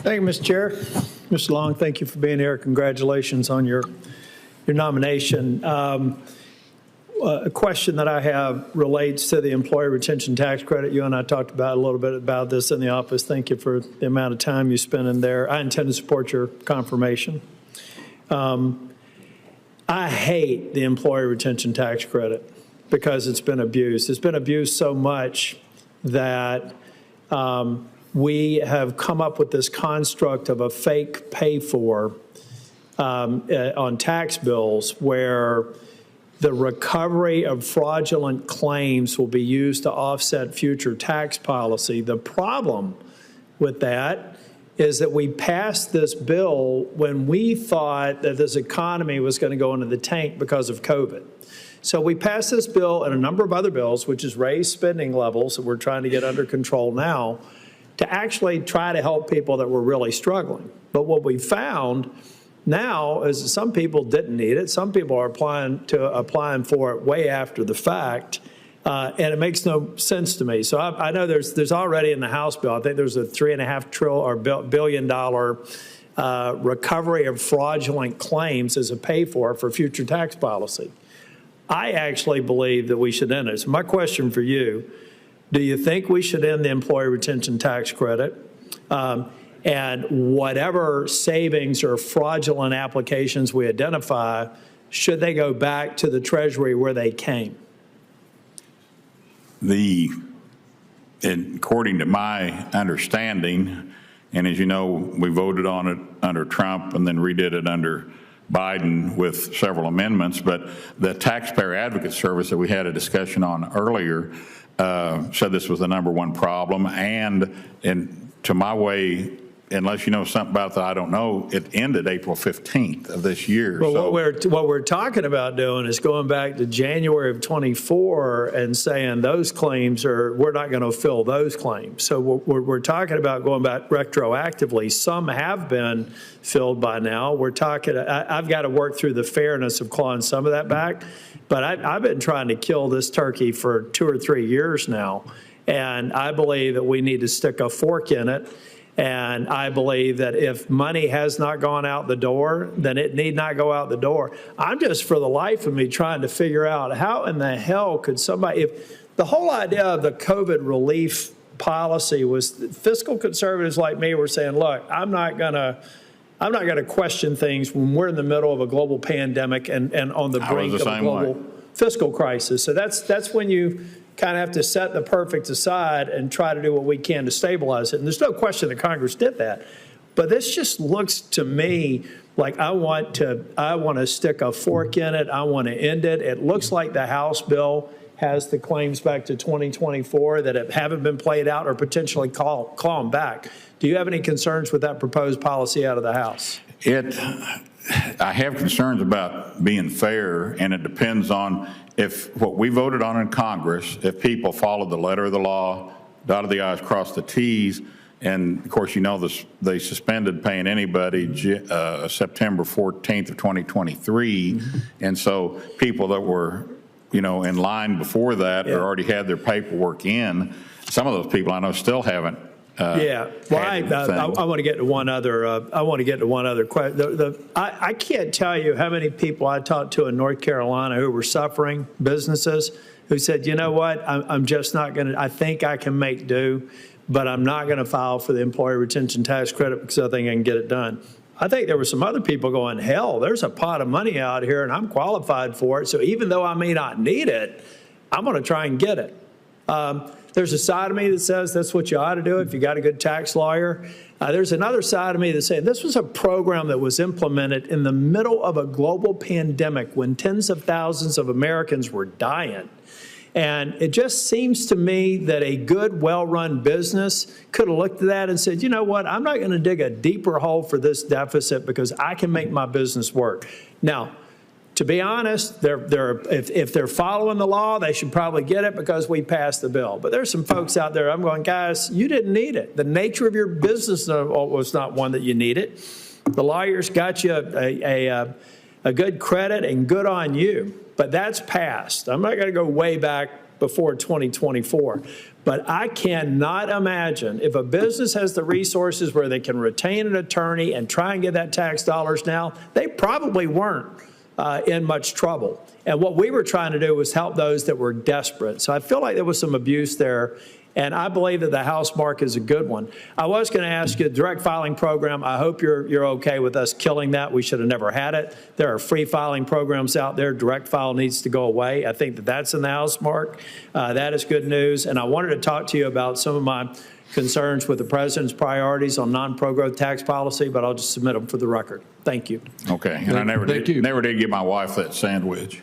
Thank you, Mr. Chair. Mr. Long, thank you for being here. Congratulations on your nomination. A question that I have relates to the employee retention tax credit. You and I talked about a little bit about this in the office. Thank you for the amount of time you spent in there. I intend to support your confirmation. I hate the employee retention tax credit because it's been abused. It's been abused so much that we have come up with this construct of a fake pay for on tax bills where the recovery of fraudulent claims will be used to offset future tax policy. The problem with that is that we passed this bill when we thought that this economy was going to go into the tank because of COVID. So we passed this bill and a number of other bills, which is raise spending levels that we're trying to get under control now, to actually try to help people that were really struggling. But what we found now is that some people didn't need it. Some people are applying for it way after the fact, and it makes no sense to me. So I know there's already in the House bill, I think there's a $3.5 billion recovery of fraudulent claims as a pay for future tax policy. I actually believe that we should end it. So my question for you, do you think we should end the employee retention tax credit? And whatever savings or fraudulent applications we identify, should they go back to the Treasury where they came? According to my understanding, and as you know, we voted on it under Trump and then redid it under Biden with several amendments, but the Taxpayer Advocate Service that we had a discussion on earlier said this was the #1 problem, and to my way, unless you know something about that I don't know, it ended April 15th of this year. Well, so what we're talking about doing is going back to January of 24 and saying those claims we're not going to fill those claims. So we're talking about going back retroactively. Some have been filled by now. We're talking, I've got to work through the fairness of clawing some of that back, but I've been trying to kill this turkey for 2 or 3 years now, and I believe that we need to stick a fork in it. And I believe that if money has not gone out the door, then it need not go out the door. I'm just, for the life of me, trying to figure out how in the hell could somebody, if the whole idea of the COVID relief policy was fiscal conservatives like me were saying, look, I'm not gonna question things when we're in the middle of a global pandemic and on the brink of a global fiscal crisis. So that's when you kind of have to set the perfect aside and try to do what we can to stabilize it. And there's no question that Congress did that. But this just looks to me like I want to stick a fork in it. I want to end it. It looks like the House bill has the claims back to 2024 that haven't been played out or potentially claw them back. Do you have any concerns with that proposed policy out of the House? I have concerns about being fair, and it depends on if what we voted on in Congress, if people followed the letter of the law, dotted the I's, crossed the T's, and of course, you know, they suspended paying anybody September 14th of 2023. And so people that were, you know, in line before that or already had their paperwork in, some of those people I know still haven't. Well, I want to get to one other question. I can't tell you how many people I talked to in North Carolina who were suffering, businesses, who said, you know what, I'm just not going to, I think I can make do, but I'm not going to file for the employee retention tax credit because I think I can get it done. I think there were some other people going, hell, there's a pot of money out here and I'm qualified for it. So even though I may not need it, I'm going to try and get it. There's a side of me that says that's what you ought to do if you got a good tax lawyer. There's another side of me that's saying this was a program that was implemented in the middle of a global pandemic when tens of thousands of Americans were dying. And it just seems to me that a good, well-run business could have looked at that and said, you know what, I'm not going to dig a deeper hole for this deficit because I can make my business work. Now, to be honest, if they're following the law, they should probably get it because we passed the bill. But there's some folks out there, I'm going, guys, you didn't need it. The nature of your business was not one that you needed. The lawyers got you a good credit and good on you. But that's passed. I'm not going to go way back before 2024. But I cannot imagine if a business has the resources where they can retain an attorney and try and get that tax dollars now, they probably weren't in much trouble. And what we were trying to do was help those that were desperate. So I feel like there was some abuse there. And I believe that the House mark is a good one. I was going to ask you, direct filing program, I hope you're okay with us killing that. We should have never had it. There are free filing programs out there. Direct file needs to go away. I think that that's in the House mark. That is good news. And I wanted to talk to you about some of my concerns with the president's priorities on non-pro-growth tax policy, but I'll just submit them for the record. Thank you. Okay. And I never did give my wife that sandwich.